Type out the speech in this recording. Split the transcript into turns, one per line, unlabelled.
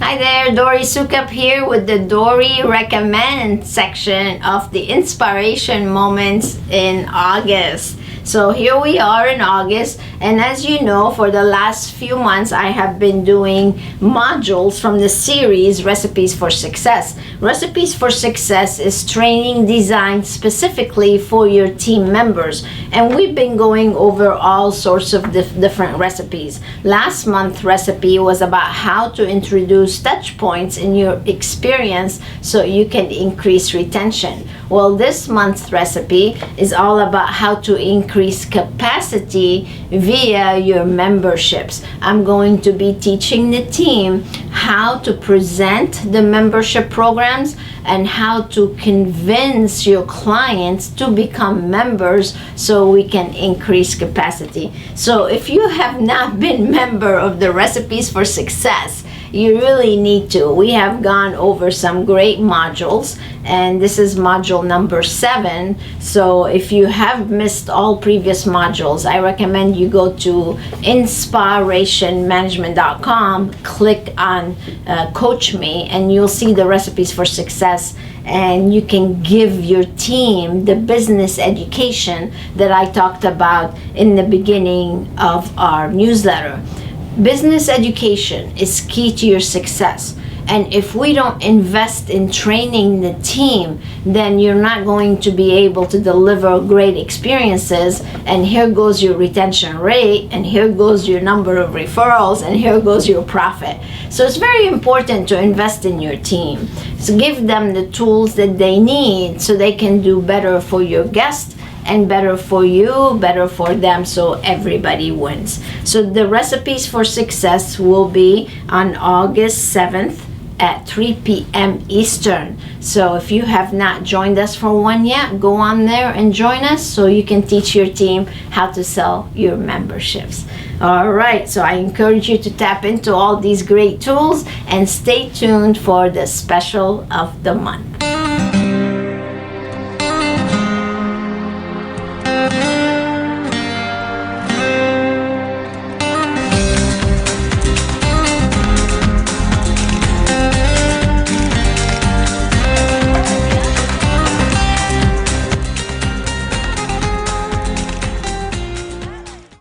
Hi there, Dory Sukup here with the Dory Recommend section of the InSPAration moments in August. So here we are in August, and as you know, for the last few months I have been doing modules from the series Recipes for Success. Recipes for Success is training designed specifically for your team members, and we've been going over all sorts of different recipes. Last month's recipe was about how to introduce touch points in your experience so you can increase retention. Well, this month's recipe is all about how to increase capacity via your memberships. I'm going to be teaching the team how to present the membership programs and how to convince your clients to become members so we can increase capacity. So if you have not been member of the Recipes for Success, you really need to. We have gone over some great modules, and this is module number 7. So if you have missed all previous modules, I recommend you go to InSPArationmanagement.com, click on Coach Me, and you'll see the Recipes for Success, and you can give your team the business education that I talked about in the beginning of our newsletter. Business education is key to your success, and if we don't invest in training the team, then you're not going to be able to deliver great experiences, and here goes your retention rate, and here goes your number of referrals, and here goes your profit. So it's very important to invest in your team. So give them the tools that they need so they can do better for your guests and better for you, better for them, so everybody wins. So the Recipes for Success will be on August 7th at 3 p.m. Eastern. So if you have not joined us for one yet, go on there and join us so you can teach your team how to sell your memberships. All right, so I encourage you to tap into all these great tools and stay tuned for the special of the month.